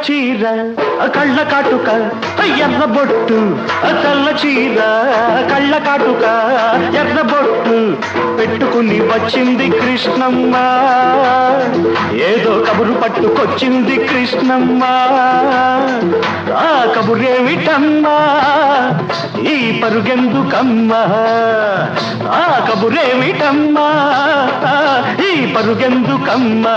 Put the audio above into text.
చీర కళ్ళ కాటుక ఎర్ర బొట్టు తెల్ల చీర కళ్ళ కాటుక ఎర్ర బొట్టు పెట్టుకుని వచ్చింది కృష్ణమ్మ ఏదో కబురు పట్టుకొచ్చింది కృష్ణమ్మ ఆ కబురేమిటమ్మా ఈ పరుగెందుకమ్మా ఆ కబురేమిటమ్మా ఈ పరుగెందుకమ్మా